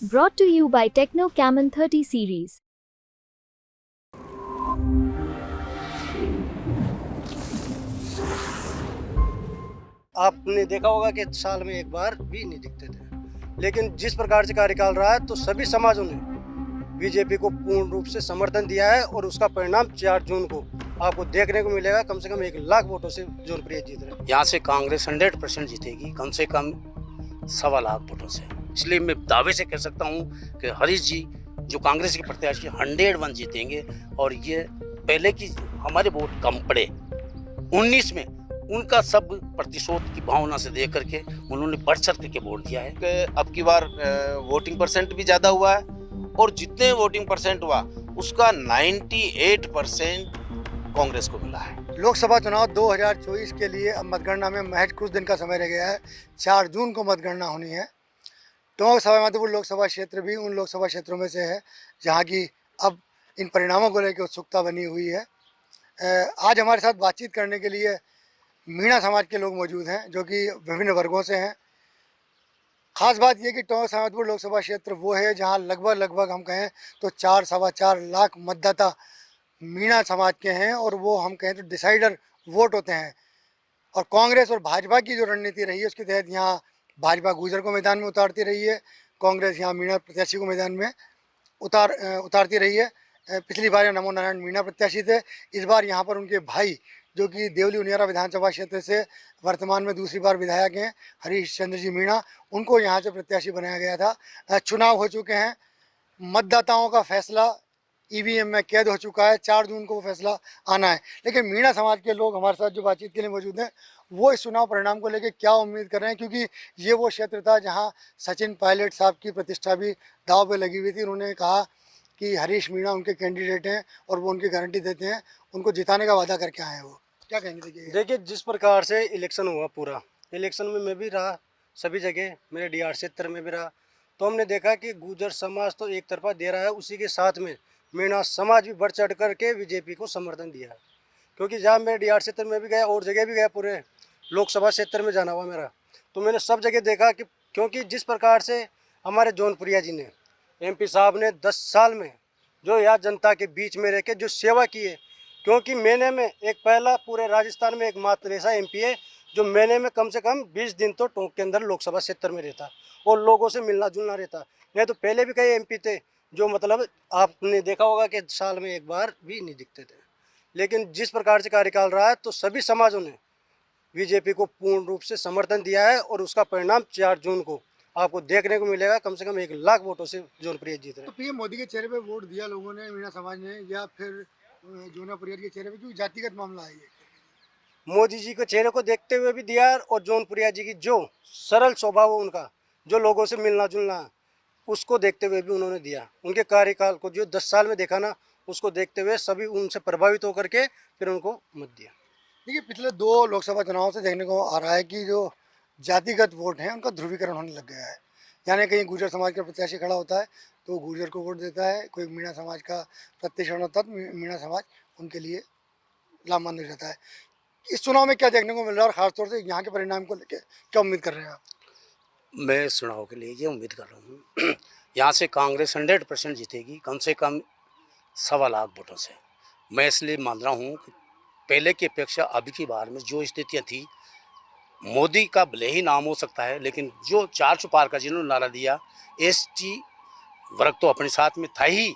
Brought to you by Techno Camon 30 series. आपने देखा होगा कि साल में एक बार भी नहीं दिखते थे, लेकिन जिस प्रकार से कार्यकाल रहा है तो सभी समाजों ने बीजेपी को पूर्ण रूप से समर्थन दिया है और उसका परिणाम 4 जून को आपको देखने को मिलेगा। कम से कम 1 लाख वोटों से जौनप्रिय जीत रहे हैं। यहाँ से कांग्रेस 100% जीतेगी, कम से कम 1.25 लाख वोटों से। इसलिए मैं दावे से कह सकता हूँ कि हरीश जी जो कांग्रेस के प्रत्याशी 101 जीतेंगे। और ये पहले की हमारे वोट कम पड़े 19 में, उनका सब प्रतिशोध की भावना से देख करके उन्होंने बढ़ चढ़ करके वोट दिया है। कि अब की बार वोटिंग परसेंट भी ज़्यादा हुआ है और जितने वोटिंग परसेंट हुआ उसका 98% कांग्रेस को मिला है। लोकसभा चुनाव 2024 के लिए अब मतगणना में महज कुछ दिन का समय रह गया है। 4 जून को मतगणना होनी है। टोंक सवाईमाधोपुर लोकसभा क्षेत्र भी उन लोकसभा क्षेत्रों में से है जहां की अब इन परिणामों को लेकर उत्सुकता बनी हुई है। आज हमारे साथ बातचीत करने के लिए मीणा समाज के लोग मौजूद हैं जो कि विभिन्न वर्गों से हैं। खास बात यह कि टोंक सवाईमाधोपुर लोकसभा क्षेत्र वो है जहां लगभग हम कहें तो 4-4.25 लाख मतदाता मीणा समाज के हैं और वो हम कहें तो डिसाइडर वोट होते हैं। और कांग्रेस और भाजपा की जो रणनीति रही है उसके तहत यहाँ भाजपा गुर्जर को मैदान में उतारती रही है, कांग्रेस यहाँ मीणा प्रत्याशी को मैदान में उतारती रही है। पिछली बार नमो नारायण मीणा प्रत्याशी थे, इस बार यहाँ पर उनके भाई जो कि देवली उनियारा विधानसभा क्षेत्र से वर्तमान में दूसरी बार विधायक हैं हरीश चंद्र जी मीणा, उनको यहाँ से प्रत्याशी बनाया गया था। चुनाव हो चुके हैं, मतदाताओं का फैसला ईवीएम में कैद हो चुका है। 4 जून को वो फैसला आना है। लेकिन मीणा समाज के लोग हमारे साथ जो बातचीत के लिए मौजूद हैं वो इस चुनाव परिणाम को लेकर क्या उम्मीद कर रहे हैं, क्योंकि ये वो क्षेत्र था जहां सचिन पायलट साहब की प्रतिष्ठा भी दांव पे लगी हुई थी। उन्होंने कहा कि हरीश मीणा उनके कैंडिडेट हैं और वो उनकी गारंटी देते हैं, उनको जिताने का वादा करके आए हैं। वो क्या कहेंगे? देखिए, जिस प्रकार से इलेक्शन हुआ, पूरा इलेक्शन में मैं भी रहा, सभी जगह मेरे डीआर क्षेत्र में भी रहा, तो हमने देखा कि गुर्जर समाज तो एक तरफा दे रहा है, उसी के साथ में मीणा समाज भी बढ़ चढ़ करके बीजेपी को समर्थन दिया है। क्योंकि जहाँ मेरे डीआर क्षेत्र में भी गया और जगह भी गया, पूरे लोकसभा क्षेत्र में जाना हुआ मेरा, तो मैंने सब जगह देखा कि क्योंकि जिस प्रकार से हमारे जौनप्रिया जी ने, एमपी साहब ने 10 साल में जो यहाँ जनता के बीच में रह के जो सेवा की है, क्योंकि महीने में एक पहला पूरे राजस्थान में एकमात्र ऐसा एमपी है जो महीने में कम से कम 20 दिन तो टोंक के अंदर लोकसभा क्षेत्र में रहता और लोगों से मिलना जुलना रहता। नहीं तो पहले भी कई एमपी थे जो मतलब आपने देखा होगा कि साल में एक बार भी नहीं दिखते थे, लेकिन जिस प्रकार से कार्यकाल रहा है तो सभी समाजों ने बीजेपी को पूर्ण रूप से समर्थन दिया है और उसका परिणाम 4 जून को आपको देखने को मिलेगा। कम से कम 1 लाख वोटों से जौनप्रिय जीत रहे हैं। तो पीएम मोदी के चेहरे पे वोट दिया लोगों ने, मीणा समाज ने, या फिर जौनप्रिया के चेहरे पे, क्योंकि जातिगत मामला है ये? मोदी जी के चेहरे को देखते हुए भी दिया और जौनप्रिया जी की जो सरल स्वभाव उनका, जो लोगों से मिलना जुलना, उसको देखते हुए भी उन्होंने दिया। उनके कार्यकाल को जो 10 साल में देखा ना, उसको देखते हुए सभी उनसे प्रभावित होकर के फिर उनको मत दिया। देखिए, पिछले 2 लोकसभा चुनाव से देखने को आ रहा है कि जो जातिगत वोट हैं उनका ध्रुवीकरण होने लग गया है। यानी कहीं गुर्जर समाज का प्रत्याशी खड़ा होता है तो गुर्जर को वोट देता है, कोई मीणा समाज का प्रत्याशी होता है तो मीणा समाज उनके लिए लामबंद हो जाता है। इस चुनाव में क्या देखने को मिल रहा है और खासतौर से यहाँ के परिणाम को लेकर क्या उम्मीद कर रहे हैं आप? मैं चुनाव के लिए ये उम्मीद कर रहा हूँ यहाँ से कांग्रेस 100% जीतेगी, कम से कम 1.25 लाख वोटों से। मैं इसलिए मान रहा हूँ कि पहले की अपेक्षा अभी की बार में जो स्थितियाँ थी, मोदी का भले ही नाम हो सकता है, लेकिन जो 4 चुपार का जिन्होंने नारा दिया, एसटी वर्ग तो अपने साथ में था ही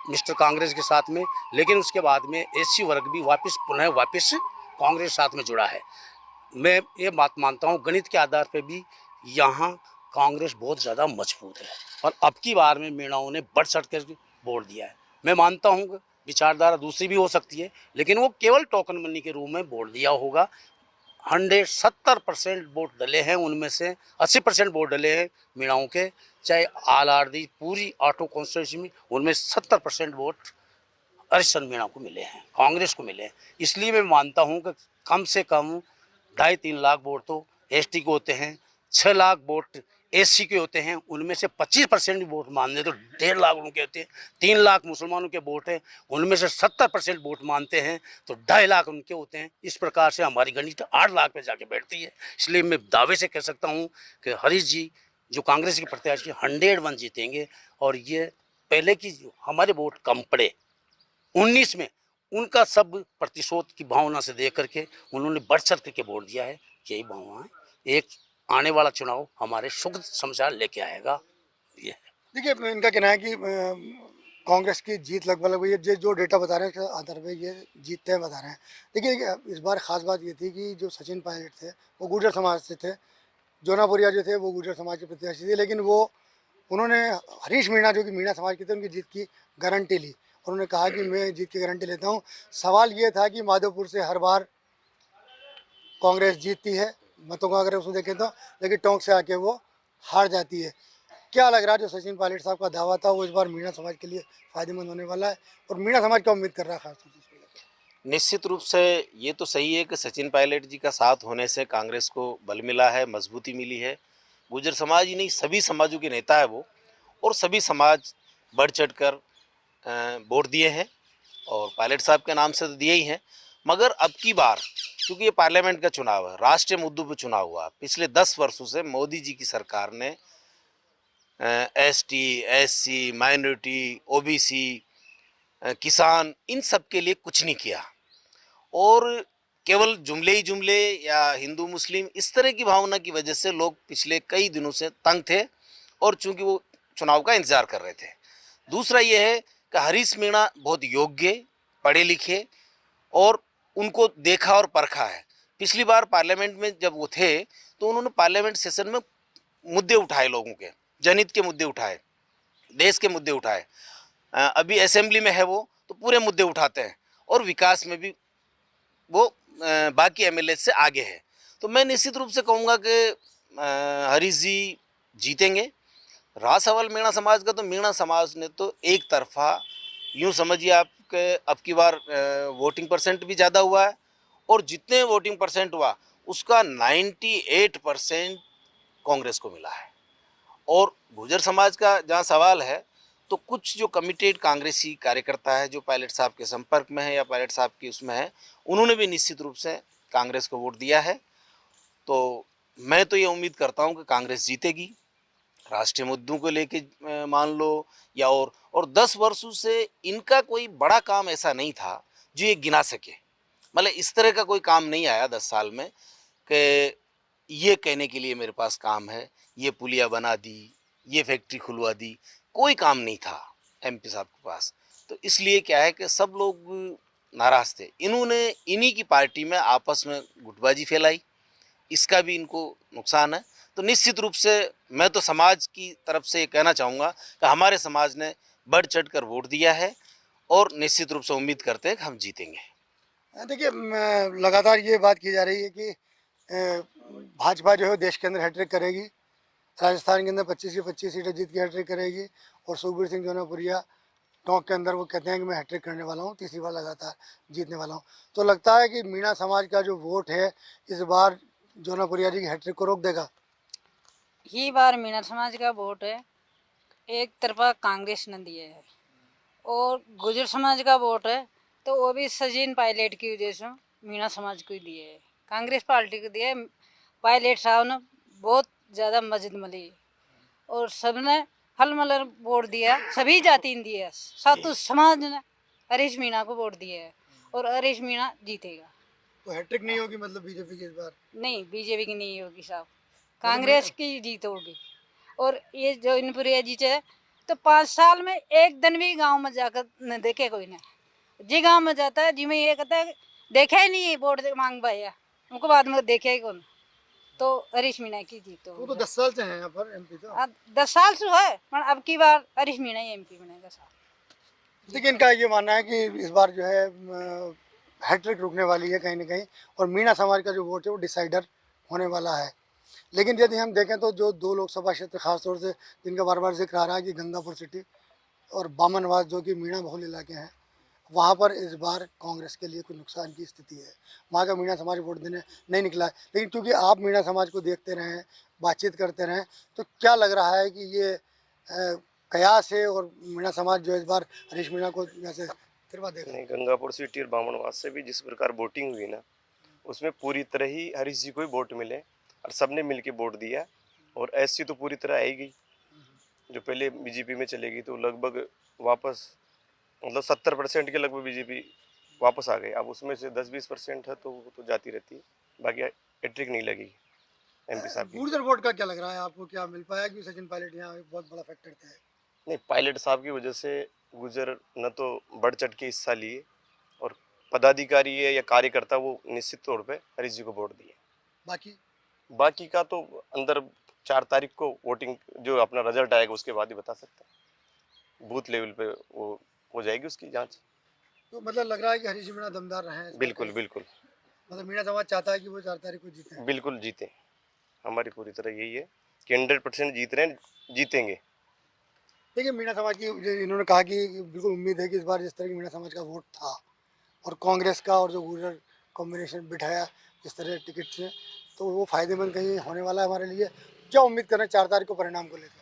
मिस्टर कांग्रेस के साथ में, लेकिन उसके बाद में एससी वर्ग भी पुनः वापस कांग्रेस साथ में जुड़ा है। मैं ये बात मानता हूँ, गणित के आधार पर भी यहाँ कांग्रेस बहुत ज़्यादा मजबूत है और अब की बार में मीणाओं ने बढ़ चढ़ कर वोट दिया है। मैं मानता हूँ कि विचारधारा दूसरी भी हो सकती है, लेकिन वो केवल टोकन मनी के रूप में वोट दिया होगा। 170% वोट डले हैं, उनमें से 80% वोट डले हैं मीणाओं के, चाहे आल आरदी पूरी ऑटो कॉन्स्टिट्यूंसी में उनमें 70% वोट हरीश मीणा को मिले हैं, कांग्रेस को मिले हैं। इसलिए मैं मानता हूं कि कम से कम 2.5-3 लाख वोट तो एसटी के होते हैं, 6 लाख वोट एससी के होते हैं, उनमें से 25% वोट मानते तो 1.5 लाख उनके होते हैं। 3 लाख मुसलमानों के वोट हैं, उनमें से 70% वोट मानते हैं तो 2.5 लाख उनके होते हैं। इस प्रकार से हमारी गणित 8 लाख पे जाके बैठती है। इसलिए मैं दावे से कह सकता हूँ कि हरीश जी जो कांग्रेस के प्रत्याशी 101 जीतेंगे। और ये पहले की जो हमारे वोट कम पड़े 19 में, उनका सब प्रतिशोध की भावना से देख करके उन्होंने बढ़ चढ़ करके वोट दिया है। यही भावना है। एक आने वाला चुनाव हमारे सुख समाचार लेके आएगा। ये है। देखिए, इनका कहना है कि कांग्रेस की जीत लगभग ये जो डेटा बता रहे हैं उसके आधार पे ये जीतते हैं बता रहे हैं। देखिए, इस बार ख़ास बात ये थी कि जो सचिन पायलट थे वो गुर्जर समाज से थे, जोनापुरिया जो थे वो गुर्जर समाज के प्रत्याशी थे, लेकिन उन्होंने हरीश मीणा जो कि मीणा समाज के थे उनकी जीत की गारंटी ली। उन्होंने कहा कि मैं जीत की गारंटी लेता हूँ। सवाल ये था कि माधोपुर से हर बार कांग्रेस जीतती है मतों का अगर उसमें देखें तो, लेकिन टोंक से आके वो हार जाती है। क्या लग रहा है जो सचिन पायलट साहब का दावा था वो इस बार मीणा समाज के लिए फायदेमंद होने वाला है, और मीणा समाज क्या उम्मीद कर रहा है खासतौर से? निश्चित रूप से ये तो सही है कि सचिन पायलट जी का साथ होने से कांग्रेस को बल मिला है, मजबूती मिली है। गुर्जर समाज ही नहीं, सभी समाजों के नेता है वो, और सभी समाज बढ़ चढ़ कर वोट दिए हैं, और पायलट साहब के नाम से तो दिए ही हैं। मगर अब की बार क्योंकि ये पार्लियामेंट का चुनाव है, राष्ट्रीय मुद्दों पर चुनाव हुआ, पिछले 10 वर्षों से मोदी जी की सरकार ने एसटी, एससी, माइनॉरिटी, ओबीसी, किसान, इन सब के लिए कुछ नहीं किया, और केवल जुमले ही जुमले या हिंदू मुस्लिम इस तरह की भावना की वजह से लोग पिछले कई दिनों से तंग थे, और चूंकि वो चुनाव का इंतजार कर रहे थे। दूसरा ये है कि हरीश मीणा बहुत योग्य, पढ़े लिखे, और उनको देखा और परखा है। पिछली बार पार्लियामेंट में जब वो थे तो उन्होंने पार्लियामेंट सेशन में मुद्दे उठाए, लोगों के जनहित के मुद्दे उठाए, देश के मुद्दे उठाए। अभी असेंबली में है वो तो पूरे मुद्दे उठाते हैं, और विकास में भी वो बाकी एमएलए से आगे है। तो मैं निश्चित रूप से कहूँगा कि हरीश जी जीतेंगे। रहा सवाल मीणा समाज का, तो मीणा समाज ने तो एक तरफा, यूँ समझिए आप कि अब की बार वोटिंग परसेंट भी ज़्यादा हुआ है, और जितने वोटिंग परसेंट हुआ उसका 98% कांग्रेस को मिला है। और गुर्जर समाज का जहाँ सवाल है, तो कुछ जो कमिटेड कांग्रेसी कार्यकर्ता है जो पायलट साहब के संपर्क में है या पायलट साहब की उसमें है, उन्होंने भी निश्चित रूप से कांग्रेस को वोट दिया है। तो मैं तो ये उम्मीद करता हूँ कि कांग्रेस जीतेगी, राष्ट्रीय मुद्दों को लेके मान लो, या और 10 वर्षों से इनका कोई बड़ा काम ऐसा नहीं था जो ये गिना सके। मतलब इस तरह का कोई काम नहीं आया 10 साल में कि ये कहने के लिए मेरे पास काम है, ये पुलिया बना दी, ये फैक्ट्री खुलवा दी, कोई काम नहीं था एमपी साहब के पास। तो इसलिए क्या है कि सब लोग नाराज थे। इन्होंने इन्हीं की पार्टी में आपस में गुटबाजी फैलाई, इसका भी इनको नुकसान है। तो निश्चित रूप से मैं तो समाज की तरफ से ये कहना चाहूँगा कि हमारे समाज ने बढ़ चढ़ कर वोट दिया है, और निश्चित रूप से उम्मीद करते हैं कि हम जीतेंगे। देखिए, लगातार ये बात की जा रही है कि भाजपा जो है देश के अंदर हैट्रिक करेगी, राजस्थान के अंदर 25 की 25 सीटें जीत के हैट्रिक करेगी, और सुखबीर सिंह जोनापुरिया टोंक के अंदर वो कहते हैं कि मैं हैट्रिक करने वाला हूँ, तीसरी बार लगातार जीतने वाला हूँ। तो लगता है कि मीणा समाज का जो वोट है इस बार जोनापुरिया जी की हैट्रिक को रोक देगा। ये बार मीणा समाज का वोट है, एक तरफा कांग्रेस ने दिया है, और गुर्जर समाज का वोट है तो वो भी सचिन पायलट की वजह से मीणा समाज को ही दिए है, कांग्रेस पार्टी को दिया है। पायलट साहब ने बहुत ज़्यादा मदद मिली, और सबने हल मलर वोट दिया, सभी जाति ने दिया, सातों समाज ने हरीश मीणा को वोट दिया है, और हरीश मीणा जीतेगा। तो हैट्रिक नहीं होगी मतलब बीजेपी की इस बार? नहीं, बीजेपी की नहीं होगी साहब, कांग्रेस की जीत होगी। और ये जो इनपुरिया जी है तो 5 साल में एक दिन भी गांव में जाकर न देखे कोई ने, जी गांव में जाता है जी में ये कहता है देखा ही नहीं वोट मांग पाया, उनको बाद में देखे ही कौन। तो हरीश मीणा की जीत होगी। वो तो 10 साल से हैं यहाँ पर एमपी। तो अब 10 साल से है, पर अब की बार हरीश मीणा ही एमपी बनेगा साहब। लेकिन इनका ये मानना है कि इस बार जो है हैट्रिक रुकने वाली है कहीं ना कहीं, और मीणा समाज का जो वोट है वो डिसाइडर होने वाला है। लेकिन यदि हम देखें तो जो 2 लोकसभा क्षेत्र खासतौर से जिनका बार बार जिक्र आ रहा है कि गंगापुर सिटी और बामनवास जो कि मीणा बहुल इलाके हैं, वहाँ पर इस बार कांग्रेस के लिए कुछ नुकसान की स्थिति है। वहाँ का मीणा समाज वोट देने नहीं निकला है। लेकिन क्योंकि आप मीणा समाज को देखते रहें, बातचीत करते रहें, तो क्या लग रहा है कि ये कयास है और मीणा समाज जो इस बार हरीश मीणा को जैसे तिरवा देगा? नहीं, गंगापुर सिटी और बामनवास से भी जिस प्रकार वोटिंग हुई ना, उसमें पूरी तरह ही हरीश जी को ही वोट मिले, और सबने मिलके वोट दिया, और एससी तो पूरी तरह आएगी, जो पहले बीजेपी में चलेगी तो लगभग वापस मतलब 70% के लगभग बीजेपी वापस आ गए। अब उसमें से 10-20% है तो वो तो जाती रहती है, बाकी हैट्रिक नहीं लगेगी एमपी साहब की। गुर्जर वोट का क्या लग रहा है आपको, क्या मिल पाया कि सचिन पायलट यहाँ एक बहुत बड़ा फैक्टर थे? नहीं, पायलट साहब की वजह से गुजर न तो बढ़ चढ़ के हिस्सा लिए और पदाधिकारी है या कार्यकर्ता वो निश्चित तौर पे हरीश जी को वोट दिए। बाकी का तो अंदर 4 तारीख को वोटिंग जो अपना रिजल्ट आएगा उसके बाद ही बता सकते हैं। बूथ लेवल पे वो हो जाएगी उसकी जांच। तो मतलब लग रहा है कि हरीश जी मीणा दमदार रहे हैं? बिल्कुल बिल्कुल मतलब मीणा समाज चाहता है कि वो 4 तारीख को जीते? बिल्कुल जीते। हमारी पूरी तरह यही है कि 100% जीत रहे हैं, जीतेंगे। देखिए, मीणा समाज की इन्होंने कहा कि बिल्कुल उम्मीद है कि इस बार जिस तरह की मीणा समाज का वोट था और कांग्रेस का और जो गुर्जर कॉम्बिनेशन बिठाया जिस तरह टिकट से, तो वो फायदेमंद कहीं होने वाला है हमारे लिए। क्या उम्मीद कर रहे हैं 4 तारीख को परिणाम को लेकर?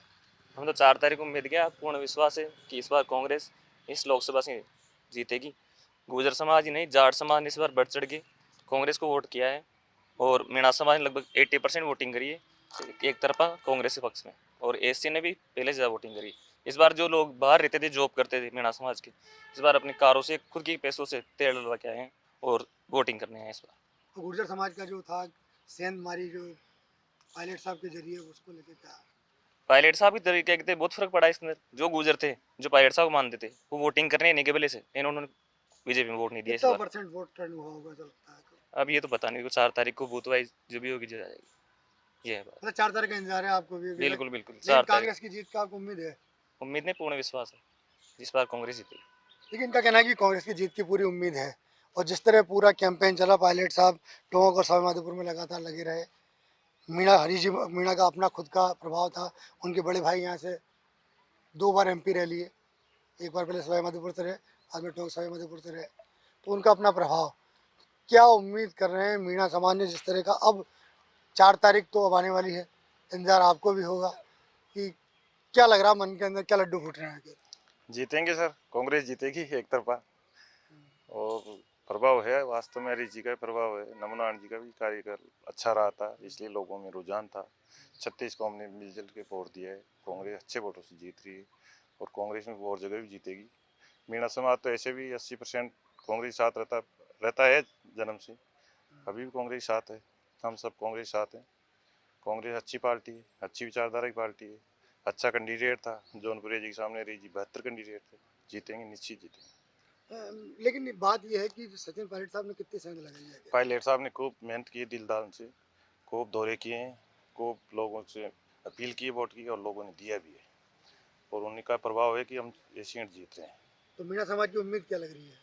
हम तो 4 तारीख को उम्मीद किया, पूर्ण विश्वास है कि इस बार कांग्रेस इस लोकसभा से जीतेगी। गुर्जर समाज ही नहीं, जाट समाज ने इस बार बढ़ चढ़ के कांग्रेस को वोट किया है और मीणा समाज ने लगभग 80% वोटिंग करी है एक तरफा कांग्रेस के पक्ष में, और एससी ने भी पहले से ज़्यादा वोटिंग करी। इस बार जो लोग बाहर रहते थे, जॉब करते थे मीणा समाज के, इस बार अपनी कारों से खुद के पैसों से तेल डलवा के आए हैं और वोटिंग करने आए हैं इस बार। तो गुर्जर समाज का जो था सेंध मारी जो पायलट साहब के जरिए, उसको लेकर क्या? पायलट साहब की तरीके के थे, बहुत फर्क पड़ा इसमें। जो गुर्जर थे, जो पायलट साहब को मानते थे, वो वोटिंग करने नहीं के वजह से इन्होंने बीजेपी में वोट नहीं दिया इस कितना बार। % वोट टर्न हुआ होगा जो लगता है? अब ये तो पता नहीं, 4 तारीख को बूथ वाइज जो भी होगी जो जाएगी, ये है बात। मतलब 4 तारीख का इंतजार है आपको भी? बिल्कुल बिल्कुल, लेकिन 4 तारीख। कांग्रेस की जीत का आपको उम्मीद है? उम्मीद नहीं, पूर्ण विश्वास है जिस बार कांग्रेस जीतेगी। लेकिन इनका कहना है कि कांग्रेस की जीत की पूरी उम्मीद है। और जिस तरह पूरा कैंपेन चला, पायलट साहब टोंक और सवाईमाधोपुर में लगातार लगे रहे। हरीश जी मीणा का अपना खुद का प्रभाव था, उनके बड़े भाई यहाँ से 2 बार MP रह लिए, एक बार पहले सवाईमाधोपुर से रहे, बाद में टोंक सवाईमाधोपुर से रहे, तो उनका अपना प्रभाव। क्या उम्मीद कर रहे हैं मीणा समाज ने जिस तरह का? अब 4 तारीख तो अब आने वाली है, इंतजार आपको भी होगा कि क्या लग रहा मन के अंदर, क्या लड्डू फूट रहे हैं? जीतेंगे सर, कांग्रेस जीतेगी एक तरफा। और प्रभाव है, वास्तव में हरीश जी का प्रभाव है, नमनारायण जी का भी कार्यकाल अच्छा रहा था, इसलिए लोगों में रुझान था। 36 कौम ने मिलजुल के वोट दिया है, कांग्रेस अच्छे वोटों से जीत रही है और कांग्रेस में और जगह भी जीतेगी। मीणा समाज तो ऐसे भी 80% कांग्रेस साथ रहता है जन्म से, अभी भी कांग्रेस साथ है, हम सब कांग्रेस साथ हैं। कांग्रेस अच्छी पार्टी है, अच्छी विचारधारा की पार्टी है, अच्छा कैंडिडेट था जौनपुर जी के सामने रही जी, 72 कैंडिडेट थे, जीतेंगे, निश्चित जीतेंगे। लेकिन बात यह है कि सचिन पायलट साहब ने कितनी सेंध लगाई है? पायलट साहब ने खूब मेहनत की, दिलदार से खूब दौरे किए हैं, खूब लोगों से अपील की, वोट की, और लोगों ने दिया भी है, और उनका प्रभाव है कि हम ये सीट जीत रहे हैं। तो मीणा समाज की उम्मीद क्या लग रही है?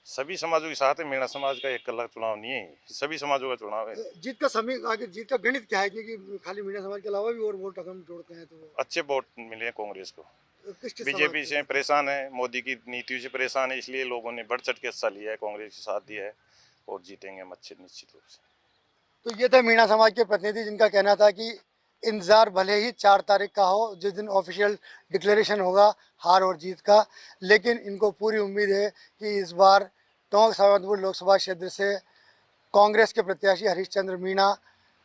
सभी समाजों के साथ है, मीणा समाज का एक अलग चुनाव नहीं है, सभी समाजों का चुनाव है। जीत का समय आगे, जीत का गणित क्या है? क्योंकि खाली मीणा समाज के अलावा भी और वोट हम जोड़ते हैं, तो अच्छे वोट मिले हैं कांग्रेस को। किस बीजेपी से परेशान है, मोदी की नीतियों से परेशान है, इसलिए लोगों ने बढ़ चढ़ के हिस्सा लिया है, कांग्रेस के साथ दिया है, और जीतेंगे हम अच्छे निश्चित रूप से। तो ये थे मीणा समाज के प्रतिनिधि, जिनका कहना था कि इंतज़ार भले ही 4 तारीख का हो, जिस दिन ऑफिशियल डिक्लेरेशन होगा हार और जीत का, लेकिन इनको पूरी उम्मीद है कि इस बार टोंक सवाईमाधोपुर लोकसभा क्षेत्र से कांग्रेस के प्रत्याशी हरीश चंद्र मीणा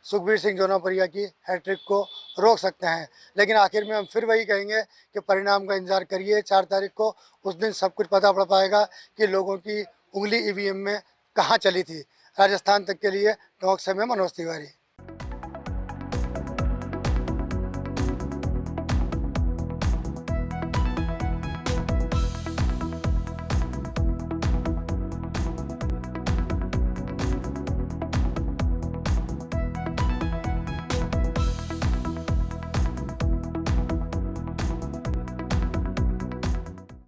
सुखबीर सिंह जोनापरिया की हैट्रिक को रोक सकते हैं। लेकिन आखिर में हम फिर वही कहेंगे कि परिणाम का इंतजार करिए 4 तारीख को, उस दिन सब कुछ पता पड़ पाएगा कि लोगों की उंगली EVM में कहाँ चली थी। राजस्थान तक के लिए टोंक से मैं मनोज तिवारी।